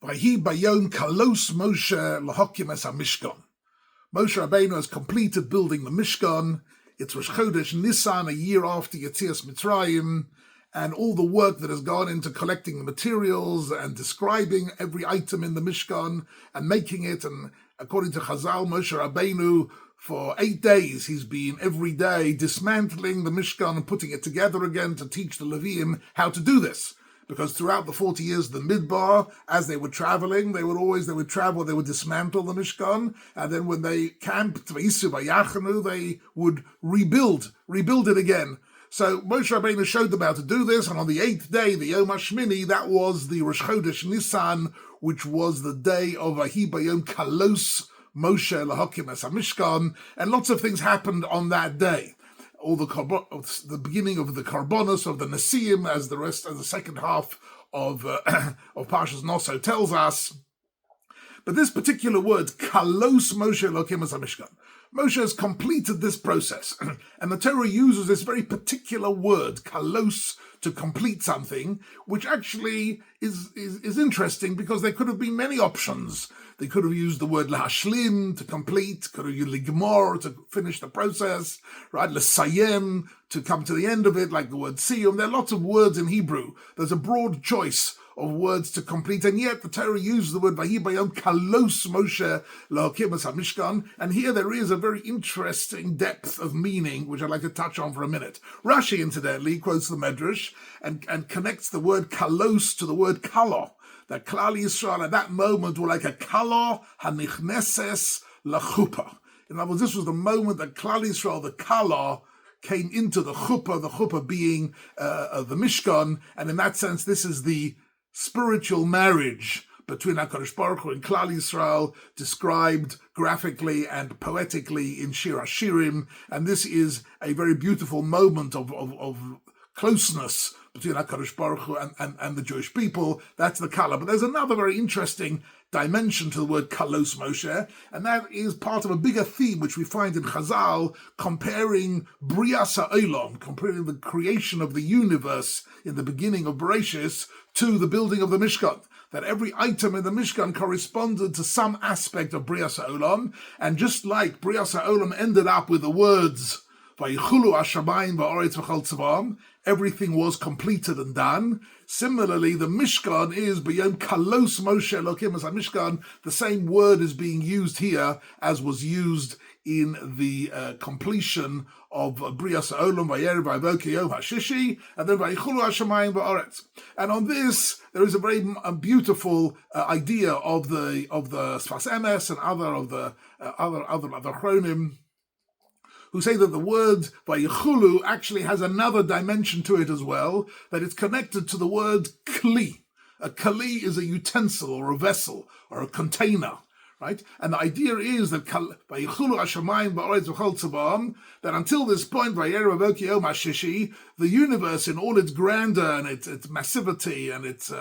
Vayhi bayom kalos Moshe lahokim es Mishkan. Moshe Rabbeinu has completed building the Mishkan. It's Rosh Chodesh Nisan, a year after Yetzias Mitzrayim, and all the work that has gone into collecting the materials and describing every item in the Mishkan and making it. And according to Chazal, Moshe Rabbeinu, for 8 days, he's been every day dismantling the Mishkan and putting it together again to teach the Leviim how to do this. Because throughout the 40 years of the Midbar, as they were traveling, they would dismantle the Mishkan, and then when they camped, they would rebuild it again. So Moshe Rabbeinu showed them how to do this, and on the 8th day, the Yom HaShmini, that was the Rosh Chodesh Nisan, which was the day of Vayhi bayom kalos Moshe lahokim es Mishkan, and lots of things happened on that day. All the beginning of the Karbonos of the Nesiim, as the second half of Parshas Nasso tells us. But this particular word, kalos Moshe lahokim es Mishkan, Moshe has completed this process, and the Torah uses this very particular word, kalos, to complete something, which actually is interesting because there could have been many options. They could have used the word lahashlim, to complete, could have used ligmor, to finish the process, right? Lesayem, to come to the end of it, like the word siyum. There are lots of words in Hebrew. There's a broad choice of words to complete, and yet the Torah uses the word Vayhi bayom kalos Moshe lahokim es Mishkan, and here there is a very interesting depth of meaning, which I'd like to touch on for a minute. Rashi, incidentally, quotes the Medrash and connects the word kalos to the word kalo, that Klal Yisrael at that moment were like a kalo hanichneses lachupa. In other words, this was the moment that Klal Yisrael, the kalo, came into the chuppah being the Mishkan, and in that sense, this is the spiritual marriage between HaKadosh Baruch Hu and Klal Yisrael, described graphically and poetically in Shir HaShirim, and this is a very beautiful moment of closeness between HaKadosh Baruch Hu and the Jewish people. That's the Kala. But there's another very interesting dimension to the word Kalos Moshe, and that is part of a bigger theme which we find in Chazal, comparing Brias HaOlam, comparing the creation of the universe in the beginning of Bereshis to the building of the Mishkan. That every item in the Mishkan corresponded to some aspect of Brias HaOlam, and just like Brias HaOlam ended up with the words Vayichulu Hashamayim va'aretz v'chol tzvaam, everything was completed and done. Similarly, the Mishkan is Bayom Kalos Moshe Elokim as Mishkan. The same word is being used here as was used in the completion of Brias HaOlam Vayerev Vayvoke Yom HaShishi, and then Vayichulu Hashamayim va'aretz. And on this, there is a very beautiful idea of the Sfas Emes and other Chronim, who say that the word Vayichulu actually has another dimension to it as well, that it's connected to the word Kli. A Kli is a utensil or a vessel or a container, right? And the idea is that Vayichulu Hashamayim va'aretz v'chol tzvaam, that until this point, Vayerev Vayvoke Yom HaShishi, the universe in all its grandeur and its massivity and its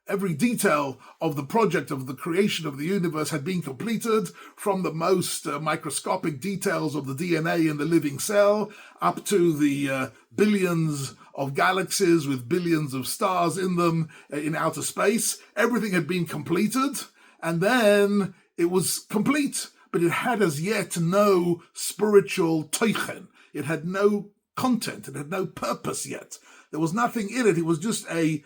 every detail of the project of the creation of the universe had been completed, from the most microscopic details of the DNA in the living cell up to the billions of galaxies with billions of stars in them in outer space. Everything had been completed, and then it was complete, but it had as yet no spiritual teichen. It had no content. It had no purpose yet. There was nothing in it. It was just a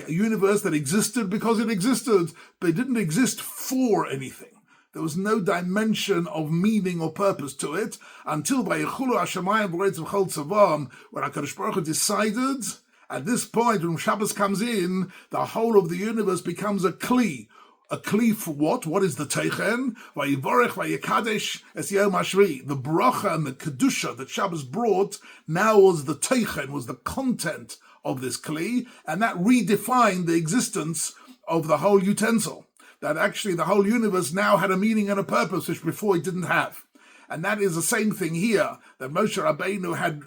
universe that existed because it existed, but it didn't exist for anything. There was no dimension of meaning or purpose to it until Vayichulu Hashamayim v'aretz v'chol tzvaam, when HaKadosh Baruch Hu decided, at this point, when Shabbos comes in, the whole of the universe becomes a Kli. A Kli for what? What is the Teichen? Vayivorech vayikadesh es Yom HaShvi. The bracha and the kedusha that Shabbos brought now was the Teichen, was the content of this Kli, and that redefined the existence of the whole utensil. That actually the whole universe now had a meaning and a purpose, which before it didn't have. And that is the same thing here, that Moshe Rabbeinu had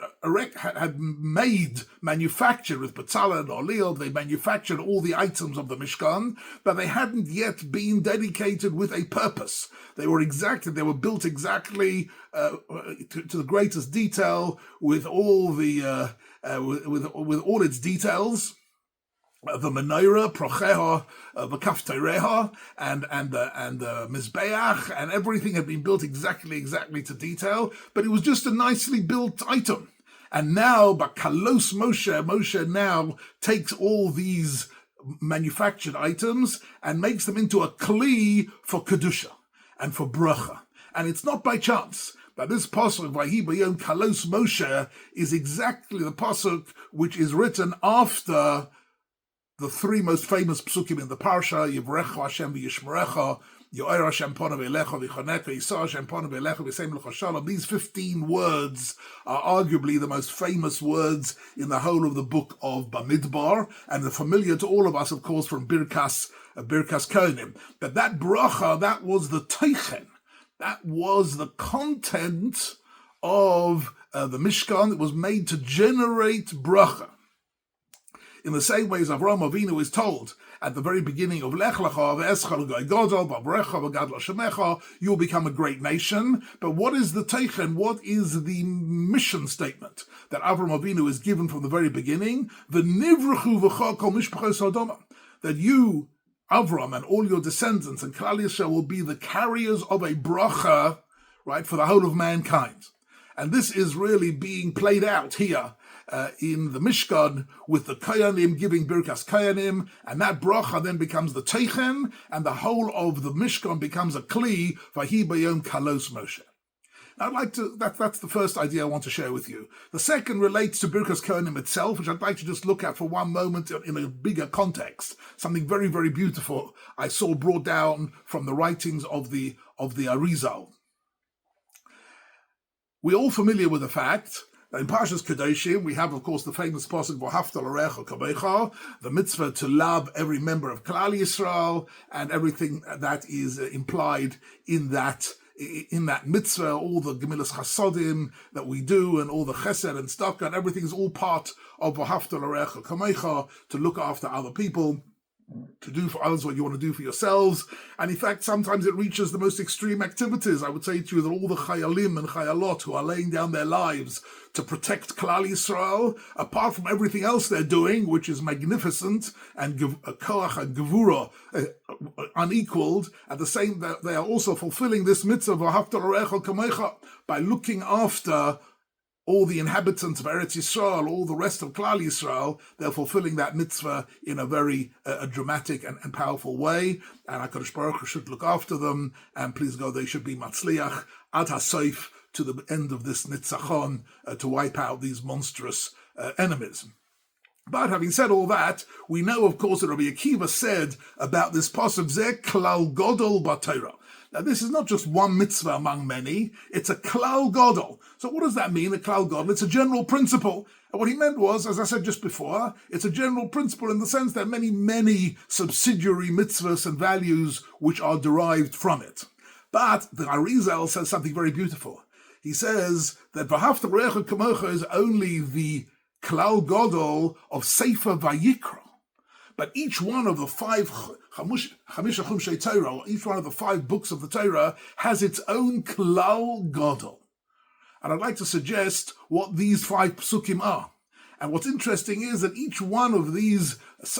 manufactured with Betzalel and Oliel. They manufactured all the items of the Mishkan, but they hadn't yet been dedicated with a purpose. They were built exactly to the greatest detail, with all the with all its details. the menorah, procheha, the kaftereha, and the mizbeach, and everything had been built exactly to detail, but it was just a nicely built item. And now, Bakalos Moshe now takes all these manufactured items and makes them into a kli for kedusha and for bracha. And it's not by chance that this pasuk, Vahi Bayom Kalos Moshe, is exactly the pasuk which is written after the three most famous psukim in the parsha: Yivrecha Hashem v'Yishmerecha, Yo'er Hashem Ponav Elecha v'Choneka, Yisah Hashem Ponav Elecha v'Seim Lecha Shalom. These 15 words are arguably the most famous words in the whole of the book of Bamidbar, and they're familiar to all of us, of course, from Birkas Kohanim. But that bracha, that was the teichen, that was the content of the Mishkan that was made to generate bracha. In the same way as Avraham Avinu is told at the very beginning of Lech Lecha, you will become a great nation. But what is the teichen? What is the mission statement that Avraham Avinu is given from the very beginning? That you, Avram, and all your descendants and Klal Yisrael will be the carriers of a bracha, right, for the whole of mankind. And this is really being played out here in the Mishkan with the Kohanim giving Birkas Kohanim, and that bracha then becomes the teichen, and the whole of the Mishkan becomes a kli, Vahi Bayom Kalos Moshe. Now I'd like to, that's the first idea I want to share with you. The second relates to Birkas Kohanim itself, which I'd like to just look at for one moment in a bigger context. Something very, very beautiful I saw brought down from the writings of the Arizal. We're all familiar with the fact that in Parshas Kedoshim, we have, of course, the famous pasuk V'ahavta l'reacha kamecha, the mitzvah to love every member of Klal Yisrael, and everything that is implied in that mitzvah, all the gemilas chasodim that we do, and all the chesed and tzedakah, and everything is all part of V'ahavta l'reacha kamecha, to look after other people, to do for others what you want to do for yourselves. And in fact, sometimes it reaches the most extreme activities. I would say to you that all the chayalim and chayalot who are laying down their lives to protect Klal Yisrael, apart from everything else they're doing, which is magnificent, and koach and gevura unequaled, at the same that they are also fulfilling this mitzvah v'ahavta l'reacha kamecha by looking after all the inhabitants of Eretz Yisrael, all the rest of Klal Yisrael. They're fulfilling that mitzvah in a very dramatic and powerful way. And HaKadosh Baruch Hu should look after them, and please God, they should be matzliach ad hasoif, to the end of this nitzachon, to wipe out these monstrous enemies. But having said all that, we know, of course, that Rabbi Akiva said about this pasuk, Zeh klal godol b'Torah. Now, this is not just one mitzvah among many, it's a klal godol. So what does that mean, a klal godol? It's a general principle. And what he meant was, as I said just before, it's a general principle in the sense that many subsidiary mitzvahs and values which are derived from it. But the Arizal says something very beautiful. He says that V'ahavta l'reacha kamecha is only the klal godol of Sefer Vayikra. But each one of the five Torah, each one of the 5 books of the Torah has its own klal godol. And I'd like to suggest what these 5 psukim are. And what's interesting is that each one of these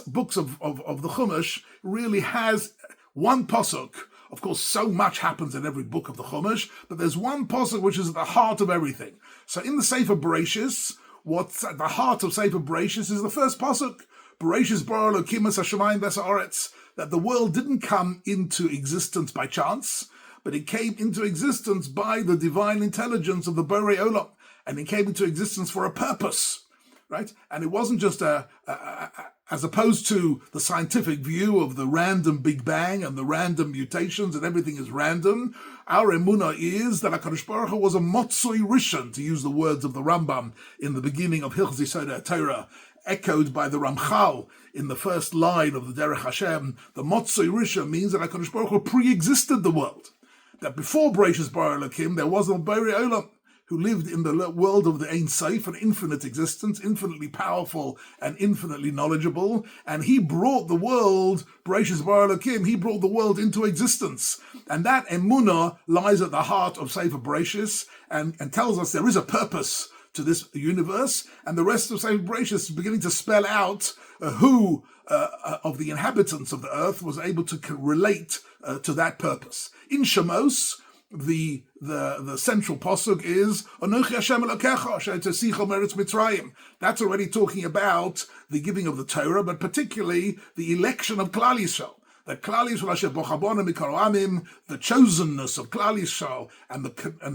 books of the Chumash really has one pasuk. Of course, so much happens in every book of the Chumash, but there's one pasuk which is at the heart of everything. So in the Sefer Bereshis, what's at the heart of Sefer Bereshis is the first pasuk, Bereshis bara Elokim es hashamayim v'es haaretz, that the world didn't come into existence by chance, but it came into existence by the divine intelligence of the Borei Olam, and it came into existence for a purpose, right? And it wasn't just as opposed to the scientific view of the random Big Bang and the random mutations and everything is random. Our emunah is that HaKadosh Baruch Hu was a motzoi rishon, to use the words of the Rambam in the beginning of Hilchos Yesodei Torah, echoed by the Ramchal in the first line of the Derech Hashem. The motzoi rishon means that HaKadosh Baruch Hu pre-existed the world. That before Bereshis bara Elokim, there was a Borei Olam who lived in the world of the Ein Sof, an infinite existence, infinitely powerful and infinitely knowledgeable, and he brought the world, Bereshis bara Elokim, he brought the world into existence. And that emunah lies at the heart of Sefer Bereshis and tells us there is a purpose to this universe, and the rest of Sefer Bereshis is beginning to spell out who of the inhabitants of the earth was able to relate to that purpose. In Shemos, the central pasuk is Anochi Hashem Elokecha she'tesicha meretz Mitzrayim. That's already talking about the giving of the Torah, but particularly the election of Klal Yisrael. That Klal Yisrael asher bochabona mikol amim, the chosenness of Klal Yisrael, and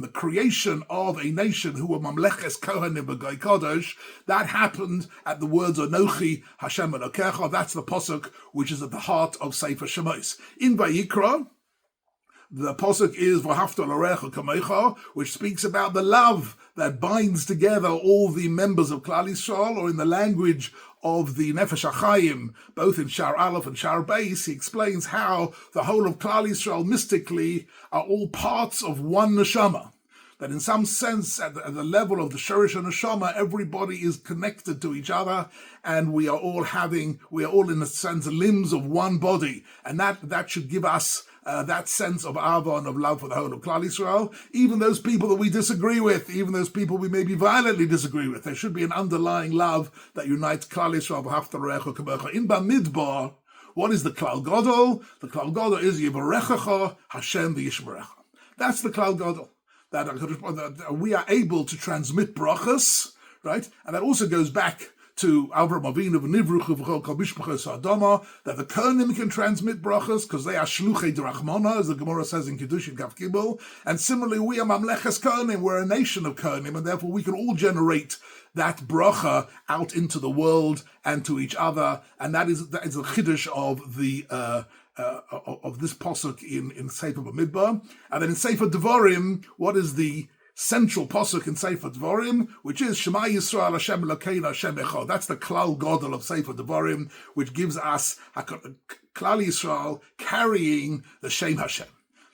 the creation of a nation who were Mamleches Kohanim b'Goy Kodesh, that happened at the words Anochi Hashem Elokecha. That's the pasuk which is at the heart of Sefer Shemos. In Vayikra, the pasuk is V'hafta l'orecha kamecha, which speaks about the love that binds together all the members of Klal Yisrael, or in the language of the Nefesh HaChaim, both in Shar Aleph and Shar Beis, he explains how the whole of Klal Yisrael mystically are all parts of one neshama. That in some sense, at the level of the Shorish and Neshama, everybody is connected to each other, and we are all in a sense limbs of one body, and that should give us that sense of Ahavah and of love for the whole of Klal Yisrael. Even those people that we disagree with, even those people we maybe violently disagree with, there should be an underlying love that unites Klal Yisrael. In Bamidbar, what is the Klal Gadol? The Klal Gadol is Yivarechecha Hashem v'Yishmerecha. That's the Klal Gadol. That we are able to transmit brachas, right? And that also goes back to Avraham Avinu v'nivruchu v'chol kol mishpachos ha'adama, that the Kohanim can transmit brachas because they are shluchei d'rachmana, as the Gemara says in Kiddushin Kaf Gimel. And similarly, we are Mamleches Kohanim, we're a nation of Kohanim, and therefore we can all generate that bracha out into the world and to each other. And that is the chiddush of the of this pasuk in Sefer Bamidbar. And then in Sefer Devarim, what is the central pasuk in Sefer Devarim, which is Shema Yisrael Hashem Elokeinu Hashem Echad. That's the Klal Gadol of Sefer Devarim, which gives us Klal Yisrael carrying the Shem Hashem.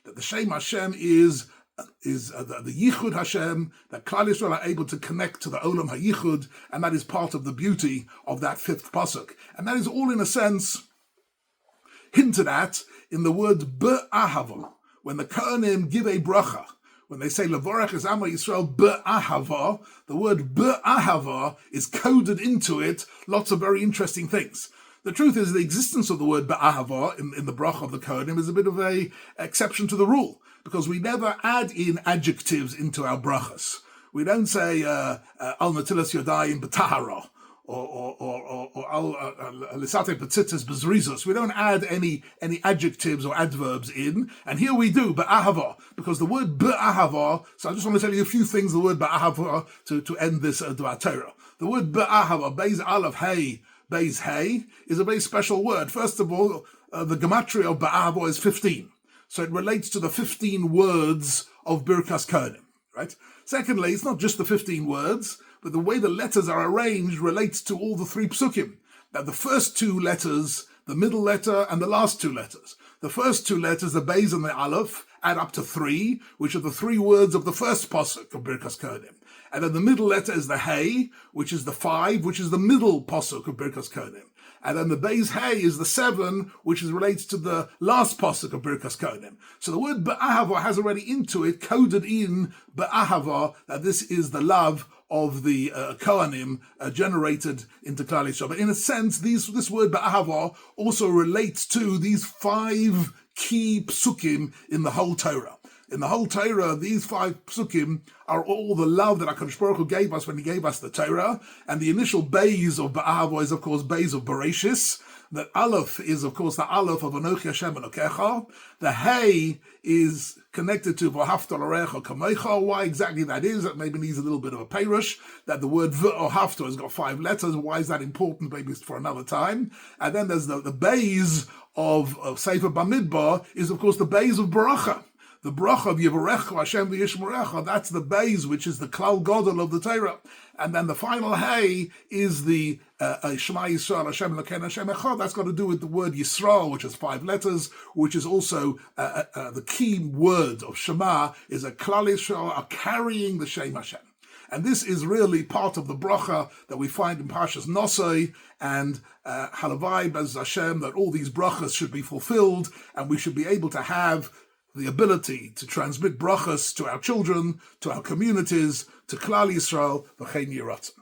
That the Shem Hashem is the Yichud Hashem, that Klal Yisrael are able to connect to the Olam HaYichud, and that is part of the beauty of that fifth pasuk. And that is all, in a sense, hinted at in the word Be'ahavah. When the Kohanim give a bracha, when they say Levorach es Amo Yisrael Be'ahavah, the word Be'ahavah is coded into it lots of very interesting things. The truth is the existence of the word Be'ahavah in the bracha of the Kohanim is a bit of a exception to the rule, because we never add in adjectives into our brachas. We don't say Al Natilas Yodayim B'Tahara, or Lisate Petitis Bezrizos. We don't add any adjectives or adverbs in, and here we do Be'ahavah, because the word Be'ahavah. So I just want to tell you a few things. The word Be'ahavah to end this Dvar Torah. The word Be'ahavah, Beis Aleph Hey, Beis Hey, is a very special word. First of all, the gematria of Be'ahavah is 15, so it relates to the 15 words of Birkas Kohanim, right? Secondly, it's not just the 15 words, but the way the letters are arranged relates to all the three psukim. Now, the first two letters, the middle letter, and the last two letters. The first two letters, the Beis and the Aleph, add up to 3, which are the 3 words of the first pasuk of Birkas Kohanim. And then the middle letter is the Hey, which is the 5, which is the middle pasuk of Birkas Kohanim. And then the Beis Hey is the 7, which relates to the last pasuk of Birkas Kohanim. So the word Be'ahavah has already into it, coded in Be'ahavah, that this is the love of the Kohanim generated into Klal Yisrael. But in a sense, this word Be'ahavah also relates to these 5 key psukim in the whole Torah. In the whole Torah, these 5 psukim are all the love that HaKadosh Baruch Hu gave us when He gave us the Torah. And the initial Beis of Be'ahavah is, of course, Beis of Bereshis. The Aleph is, of course, the Aleph of Anochi Hashem Elokecha. The Hey is connected to V'hafta l'orecha kamecha. Why exactly that is, that maybe needs a little bit of a perush. That the word V'hafta has got 5 letters. Why is that important? Maybe it's for another time. And then there's the Beis of Sefer Bamidbar is, of course, the Beis of Baracha. The bracha of Yivarecha Hashem v'Yishmerecha, that's the Beis, which is the Klal Gadol of the Torah. And then the final Hey is the Shema Yisrael Hashem Elokeinu Hashem Echad. That's got to do with the word Yisrael, which is 5 letters, which is also the key word of Shema, is a Klal Yisrael are carrying the Shem Hashem. And this is really part of the bracha that we find in Parshas Nasso, and Halavai Bez Hashem, that all these brachas should be fulfilled, and we should be able to have the ability to transmit brachas to our children, to our communities, to Klal Yisrael, v'chein yiratzon.